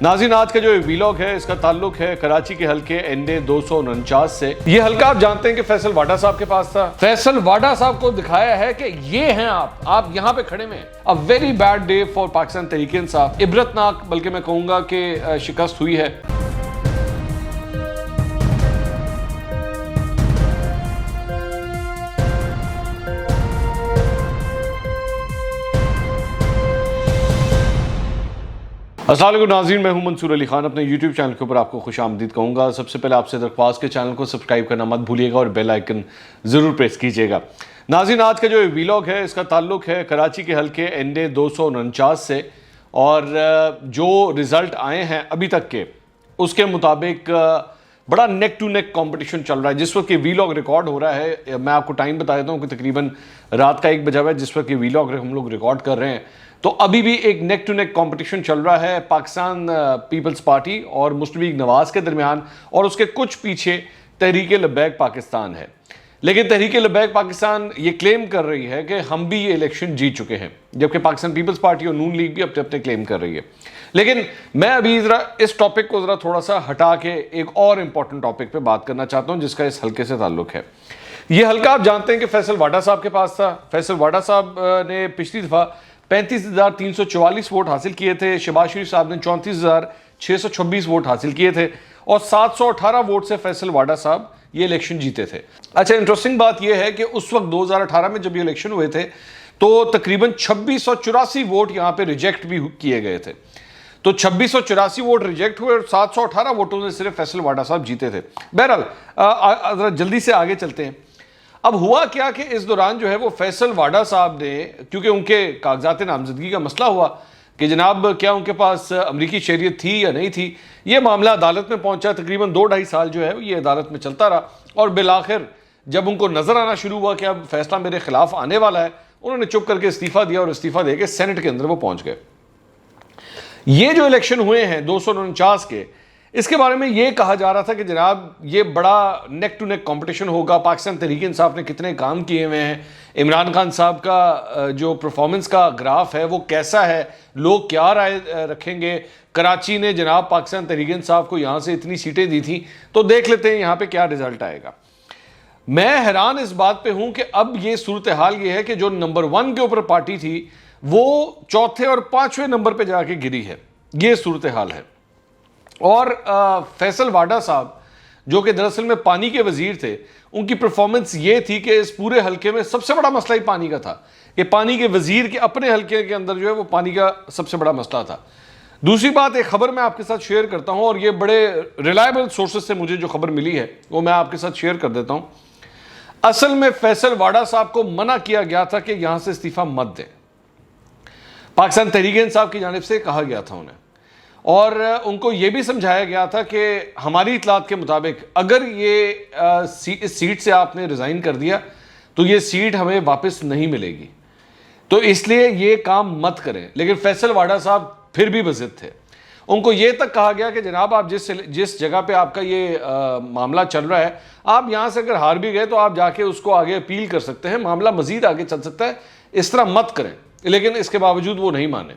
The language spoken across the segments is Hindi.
नाज़रीन, आज का जो वीलॉग है इसका ताल्लुक है कराची के हल्के एनडे 249 से। ये हल्का आप जानते हैं कि फैसल वाडा साहब के पास था। फैसल वाडा साहब को दिखाया है कि ये हैं आप यहाँ पे खड़े में। A very bad day for Pakistan Tehreek Insaf. इबरतनाक, बल्कि मैं कहूंगा कि शिकस्त हुई है। अस्सलाम वालेकुम नाज़रीन, मैं हूं मंसूर अली खान। अपने YouTube चैनल के ऊपर आपको खुशामदीद कहूँगा। सबसे पहले आपसे दरख्वास्त के चैनल को सब्सक्राइब करना मत भूलिएगा और बेल आइकन ज़रूर प्रेस कीजिएगा। नाज़रीन, आज का जो वीलॉग है इसका ताल्लुक है कराची के हल्के एनडे 249 से, और जो रिज़ल्ट आए हैं अभी तक के उसके मुताबिक बड़ा नेक टू नेक कंपटीशन चल रहा है। जिस वक्त ये वीलॉग रिकॉर्ड हो रहा है, मैं आपको टाइम बता देता हूँ कि तकरीबन रात का 1 बजा हुआ है जिस वक्त ये वीलॉग हम लोग रिकॉर्ड कर रहे हैं। तो अभी भी एक नेक टू नेक कंपटीशन चल रहा है पाकिस्तान पीपल्स पार्टी और मुश्तबीक नवाज के दरमियान, और उसके कुछ पीछे तहरीक लब्बैक पाकिस्तान है। लेकिन तहरीक लब्बैक पाकिस्तान ये क्लेम कर रही है कि हम भी ये इलेक्शन जीत चुके हैं, जबकि पाकिस्तान पीपल्स पार्टी और नून लीग भी अपने अपने क्लेम कर रही है। लेकिन मैं अभी ज़रा इस टॉपिक को ज़रा थोड़ा सा हटा के एक और इम्पॉर्टेंट टॉपिक पे बात करना चाहता हूँ जिसका इस हल्के से ताल्लुक है। ये हल्का आप जानते हैं कि फैसल वाडा साहब के पास था। फैसल वाडा साहब ने पिछली दफ़ा 35,344 वोट हासिल किए थे। शहबाज शरीफ साहब ने 34,626 वोट हासिल किए थे और 718 वोट से फैसल वाडा साहब ये इलेक्शन जीते थे। अच्छा, इंटरेस्टिंग बात यह है कि उस वक्त 2018 में जब ये इलेक्शन हुए थे तो तकरीबन 2684 वोट यहाँ पे रिजेक्ट भी किए गए थे। तो 2684 वोट रिजेक्ट हुए और 718 वोटों से सिर्फ फैसल वाडा साहब जीते थे। बहरहाल जल्दी से आगे चलते हैं। अब हुआ क्या कि इस दौरान जो है वो फैसल वाडा साहब ने, क्योंकि उनके कागजात नामजदगी का मसला हुआ कि जनाब क्या उनके पास अमरीकी शरीयत थी या नहीं थी, ये मामला अदालत में पहुंचा। तकरीबन 2-2.5 साल जो है ये अदालत में चलता रहा और बिलाखिर जब उनको नजर आना शुरू हुआ कि अब फैसला मेरे खिलाफ आने वाला है, उन्होंने चुप करके इस्तीफा दिया और इस्तीफा देकर सेनेट के अंदर वो पहुंच गए। ये जो इलेक्शन हुए हैं 249 के, इसके बारे में ये कहा जा रहा था कि जनाब ये बड़ा नेक टू नेक कंपटीशन होगा। पाकिस्तान तहरीक इंसाफ ने कितने काम किए हुए हैं, इमरान खान साहब का जो परफॉर्मेंस का ग्राफ है वो कैसा है, लोग क्या राय रखेंगे। कराची ने जनाब पाकिस्तान तहरीक इंसाफ को यहाँ से इतनी सीटें दी थी, तो देख लेते हैं यहाँ पे क्या रिजल्ट आएगा। मैं हैरान इस बात पे हूँ कि अब ये सूरत हाल ये है कि जो नंबर 1 के ऊपर पार्टी थी वो 4थे और 5वें नंबर पर जाके गिरी है। ये सूरत हाल है। और फैसल वाडा साहब जो कि दरअसल में पानी के वजीर थे, उनकी परफॉर्मेंस ये थी कि इस पूरे हल्के में सबसे बड़ा मसला ही पानी का था कि पानी के वजीर के अपने हल्के के अंदर जो है वो पानी का सबसे बड़ा मसला था। दूसरी बात, एक खबर मैं आपके साथ शेयर करता हूं और ये बड़े रिलायबल सोर्सेज से मुझे जो खबर मिली है वो मैं आपके साथ शेयर कर देता हूं। असल में फैसल वाडा साहब को मना किया गया था कि यहां से इस्तीफा मत दें। पाकिस्तान तहरीक इंसाफ की जानिब से कहा गया था उन्हें, और उनको ये भी समझाया गया था कि हमारी इतलात के मुताबिक अगर ये इस सीट से आपने रिज़ाइन कर दिया तो ये सीट हमें वापस नहीं मिलेगी, तो इसलिए ये काम मत करें। लेकिन फैसल वाडा साहब फिर भी बज़िद थे। उनको ये तक कहा गया कि जनाब आप जिस जगह पे आपका ये मामला चल रहा है, आप यहाँ से अगर हार भी गए तो आप जाके उसको आगे अपील कर सकते हैं, मामला मज़ीद आगे चल सकता है, इस तरह मत करें। लेकिन इसके बावजूद वो नहीं माने।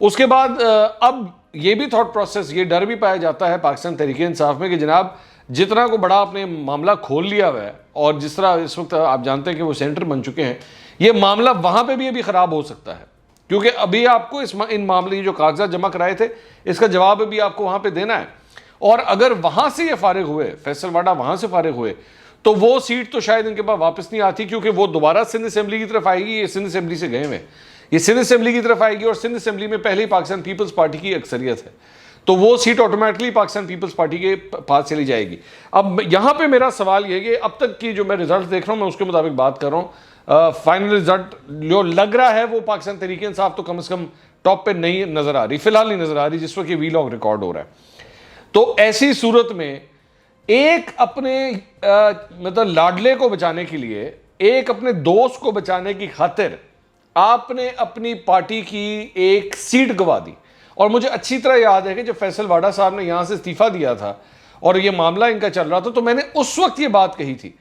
उसके बाद अब ये भी थॉट प्रोसेस, ये डर भी पाया जाता है पाकिस्तान तहरीक इंसाफ में कि जनाब जितना को बड़ा आपने मामला खोल लिया हुआ है, और जिस तरह इस वक्त आप जानते हैं कि वो सेंटर बन चुके हैं, ये मामला वहाँ पे भी अभी ख़राब हो सकता है, क्योंकि अभी आपको इन मामले जो कागजात जमा कराए थे इसका जवाब अभी आपको वहाँ पर देना है। और अगर वहाँ से ये फारिग हुए, फैसल वाडा वहाँ से फारिग हुए, तो वो सीट तो शायद इनके पास वापस नहीं आती, क्योंकि वो दोबारा सिंध असेंबली की तरफ आएगी। ये सिंध असेंबली से गए हुए, ये सिंध असेंबली की तरफ आएगी और सिंध असेंबली में पहले ही पाकिस्तान पीपल्स पार्टी की अक्सरियत है, तो वो seat automatically Pakistan Peoples Party के पास चली जाएगी। अब यहाँ पे मेरा सवाल ये कि अब तक की जो मैं रिजल्ट देख रहा हूँ मैं उसके मुताबिक बात कर रहा हूँ। फाइनल रिजल्ट जो लग रहा है वो पाकिस्तान तहरीक इंसाफ तो कम से कम टॉप पे नहीं नजर आ रही, फिलहाल नहीं नजर आ रही जिस वक्त ये वीलॉग रिकॉर्ड हो रहा है। तो ऐसी सूरत में एक अपने मतलब लाडले को बचाने के लिए, एक अपने दोस्त को बचाने की खातिर आपने अपनी पार्टी की एक सीट गंवा दी। और मुझे अच्छी तरह याद है कि जब फैसल वाडा साहब ने यहां से इस्तीफा दिया था और ये मामला इनका चल रहा था, तो मैंने उस वक्त ये बात कही थी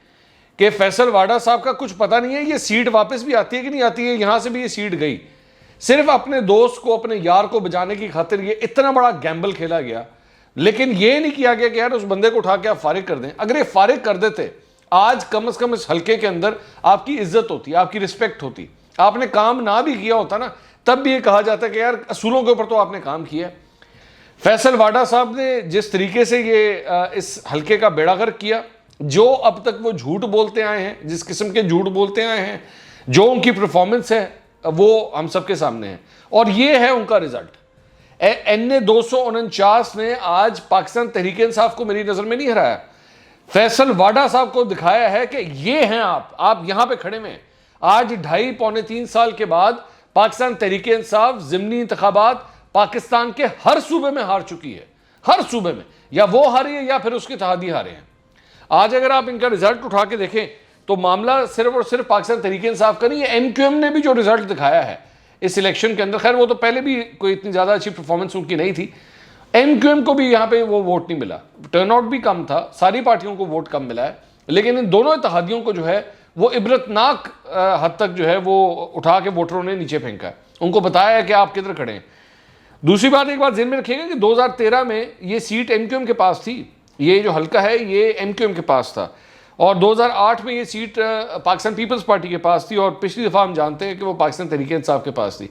कि फैसल वाडा साहब का कुछ पता नहीं है, ये सीट वापस भी आती है कि नहीं आती है, यहां से भी ये सीट गई। सिर्फ अपने दोस्त को, अपने यार को बचाने की खातिर ये इतना बड़ा गैम्बल खेला गया, लेकिन ये नहीं किया गया कि यार उस बंदे को उठा के आप फारिग कर दें। अगर ये फारिग कर देते, आज कम से कम इस हल्के के अंदर आपकी इज्जत होती, आपकी रिस्पेक्ट होती। आपने काम ना भी किया होता ना, तब भी ये कहा जाता कि यार असूलों के ऊपर तो आपने काम किया। फैसल वाडा साहब ने जिस तरीके से ये इस हल्के का बेड़ा गर्क किया, जो अब तक वो झूठ बोलते आए हैं, जिस किस्म के झूठ बोलते आए हैं, जो उनकी परफॉर्मेंस है वो हम सबके सामने है, और ये है उनका रिजल्ट। NA 249 ने आज पाकिस्तान तहरीक इंसाफ को मेरी नजर में नहीं हराया, फैसल वाडा साहब को दिखाया है कि ये हैं आप यहां पे खड़े में। आज 2.5 पौने 3 साल के बाद पाकिस्तान तहरीक इंसाफ ज़िमनी इंतखाबात पाकिस्तान के हर सूबे में हार चुकी है, हर सूबे में, या वो हारी है या फिर उसके इत्तेहादी हारे हैं। आज अगर आप इनका रिजल्ट उठा के देखें तो मामला सिर्फ और सिर्फ पाकिस्तान तहरीक इंसाफ का नहीं है। MQM ने भी जो रिजल्ट दिखाया है इस इलेक्शन के अंदर, खैर वो तो पहले भी कोई इतनी ज़्यादा अच्छी परफॉर्मेंस उनकी नहीं थी, MQM को भी यहाँ पे वो वोट नहीं मिला, टर्नआउट भी कम था, सारी पार्टियों को वोट कम मिला है, लेकिन इन दोनों इत्तेहादियों को जो है वो इबरतनाक हद तक जो है वो उठा के वोटरों ने नीचे फेंका है, उनको बताया है कि आप किधर खड़े हैं। दूसरी बात, एक बात ज़हन में रखिएगा कि 2013 में ये सीट MQM के पास थी, ये जो हल्का है ये MQM के पास था, और 2008 में ये सीट पाकिस्तान पीपल्स पार्टी के पास थी, और पिछली दफ़ा हम जानते हैं कि वो पाकिस्तान तहरीक इंसाफ के पास थी।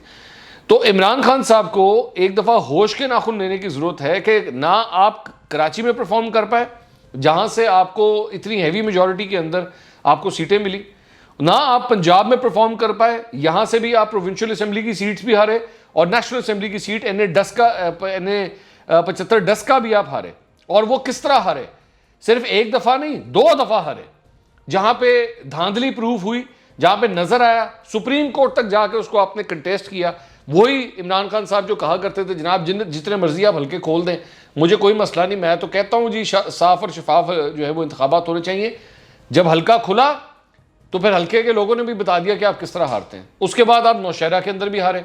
तो इमरान खान साहब को एक दफ़ा होश के नाखून लेने की ज़रूरत है कि ना आप कराची में परफॉर्म कर पाए, जहाँ से आपको इतनी हैवी मेजॉरिटी के अंदर आपको सीटें मिली, ना आप पंजाब में परफॉर्म कर पाए, यहाँ से भी आप प्रोविंशियल असेंबली की सीट्स भी हारे, और नेशनल असेंबली की सीट NA 75 का भी आप हारे। और वो किस तरह हारे, सिर्फ एक दफ़ा नहीं 2 दफ़ा हारे, जहाँ पे धांधली प्रूफ हुई, जहाँ पे नजर आया, सुप्रीम कोर्ट तक जाकर उसको आपने कंटेस्ट किया। वही इमरान खान साहब जो कहा करते थे जनाब जितने मर्जी आप हल्के खोल दें, मुझे कोई मसला नहीं, मैं तो कहता हूँ जी साफ और शफाफ जो है वो इंतखाबात होने चाहिए। जब हल्का खुला तो फिर हल्के के लोगों ने भी बता दिया कि आप किस तरह हारते हैं। उसके बाद आप नौशहरा के अंदर भी हारे,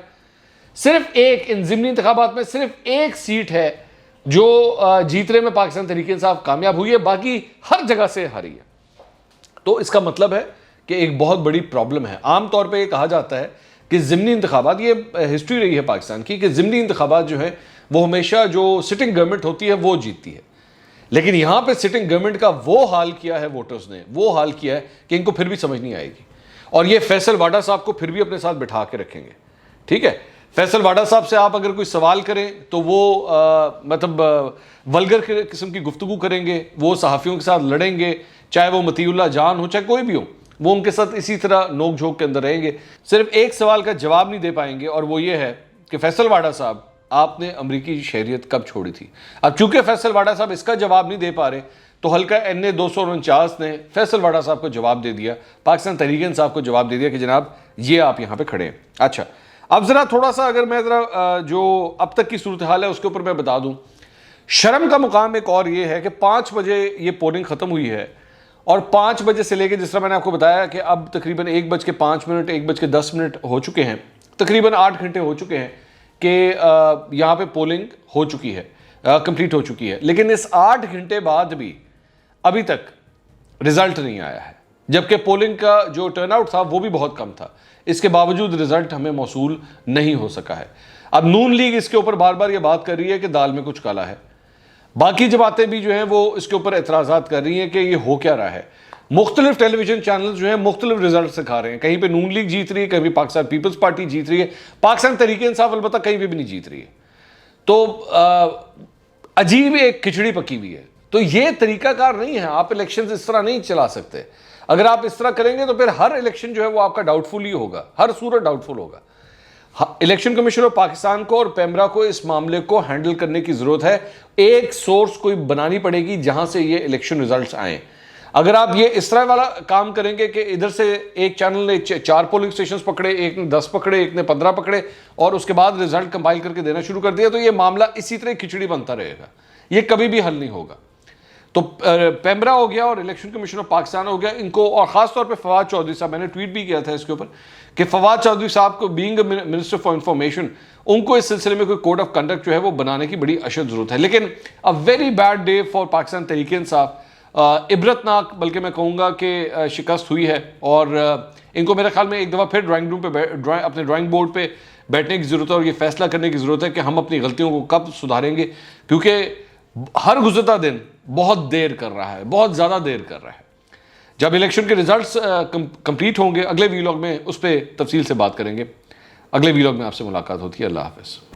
सिर्फ एक इन ज़िमनी इंतखाबात में सिर्फ एक सीट है जो जीतने में पाकिस्तान तहरीक इंसाफ कामयाब हुई है, बाकी हर जगह से हारी है। तो इसका मतलब है कि एक बहुत बड़ी प्रॉब्लम है। आमतौर पे ये कहा जाता है कि ज़िमनी इंतखाबात, ये हिस्ट्री रही है पाकिस्तान की, कि ज़िमनी इंतखाबात जो है वो हमेशा जो सिटिंग गवर्नमेंट होती है वो जीतती है, लेकिन यहाँ पे सिटिंग गवर्नमेंट का वो हाल किया है वोटर्स ने, वो हाल किया है कि इनको फिर भी समझ नहीं आएगी, और ये फैसल वाडा साहब को फिर भी अपने साथ बिठा के रखेंगे। ठीक है, फैसल वाडा साहब से आप अगर कोई सवाल करें तो वो मतलब वल्गर किस्म की गुफ्तगू करेंगे, वो सहाफ़ियों के साथ लड़ेंगे, चाहे वो मतीउल्लाह जान हो चाहे कोई भी हो, वो उनके साथ इसी तरह नोक झोंक के अंदर रहेंगे। सिर्फ एक सवाल का जवाब नहीं दे पाएंगे, और वो ये है कि फैसल वाडा साहब आपने अमरीकी शहरियत कब छोड़ी थी। अब चूंकि फैसल वाडा साहब इसका जवाब नहीं दे पा रहे, तो हल्का NA 249 ने फैसल वाडा साहब को जवाब दे दिया, पाकिस्तान तहरीक इंसाफ को जवाब दे दिया कि जनाब ये आप यहाँ पे खड़े हैं। अच्छा, अब ज़रा थोड़ा सा अगर मैं ज़रा जो अब तक की सूरत हाल है उसके ऊपर मैं बता दूँ। शर्म का मुकाम एक और ये है कि 5 बजे ये पोलिंग ख़त्म हुई है, और 5 बजे से लेकर, जिस तरह मैंने आपको बताया कि अब तकरीबन 1:05 1:10 हो चुके हैं, तकरीबन 8 घंटे हो चुके हैं कि यहाँ पे पोलिंग हो चुकी है, कंप्लीट हो चुकी है, लेकिन इस 8 घंटे बाद भी अभी तक रिजल्ट नहीं आया है, जबकि पोलिंग का जो टर्नआउट था वो भी बहुत कम था। इसके बावजूद रिजल्ट हमें मौसूल नहीं हो सका है। अब नून लीग इसके ऊपर बार बार ये बात कर रही है कि दाल में कुछ काला है, बाकी जमातें भी जो हैं वो इसके ऊपर एतराज़ात कर रही हैं कि ये हो क्या रहा है। मुख्तलिफ टेलीविजन चैनल जो हैं मुख्तलिफ रिजल्ट सिखा रहे हैं, कहीं पे नून लीग जीत रही है, कहीं पाकिस्तान पीपल्स पार्टी जीत रही है, पाकिस्तान तहरीक इंसाफ अलबत्ता कहीं पे भी नहीं जीत रही है। तो अजीब एक खिचड़ी पकी हुई है। तो ये तरीकाकार नहीं है, आप इलेक्शन इस तरह नहीं चला सकते। अगर आप इस तरह करेंगे तो फिर हर इलेक्शन जो है वो आपका डाउटफुल ही होगा, हर सूरत डाउटफुल होगा। इलेक्शन कमीशन ऑफ पाकिस्तान को और पेमरा को इस मामले को हैंडल करने की जरूरत है। एक सोर्स कोई बनानी पड़ेगी जहां से ये इलेक्शन रिजल्ट्स आए। अगर आप ये इस तरह वाला काम करेंगे कि इधर से एक चैनल ने 4 पोलिंग स्टेशन पकड़े, एक ने 10 पकड़े, एक ने 15 पकड़े, और उसके बाद रिजल्ट कंपाइल करके देना शुरू कर दिया, तो ये मामला इसी तरह खिचड़ी बनता रहेगा, ये कभी भी हल नहीं होगा। तो पेमरा हो गया और इलेक्शन कमीशन ऑफ पाकिस्तान हो गया, इनको, और ख़ासतौर पे फवाद चौधरी साहब, मैंने ट्वीट भी किया था इसके ऊपर कि फवाद चौधरी साहब को बीइंग मिनिस्टर फॉर इंफॉर्मेशन, उनको इस सिलसिले में कोई कोड ऑफ कंडक्ट जो है वो बनाने की बड़ी अशद ज़रूरत है। लेकिन a very bad day for Pakistan Tehreek Insaf, इबरतनाक बल्कि मैं कहूँगा कि शिकस्त हुई है, और इनको मेरे ख्याल में एक दफ़ा फिर ड्राइंग रूम पे अपने ड्राइंग बोर्ड पे बैठने की ज़रूरत है और ये फैसला करने की ज़रूरत है कि हम अपनी गलतियों को कब सुधारेंगे, क्योंकि हर गुजरता दिन बहुत देर कर रहा है, बहुत ज़्यादा देर कर रहा है। जब इलेक्शन के रिजल्ट्स कंप्लीट होंगे अगले वीलॉग में उस पर तफसील से बात करेंगे। अगले वीलॉग में आपसे मुलाकात होती है। अल्लाह हाफ़िज़।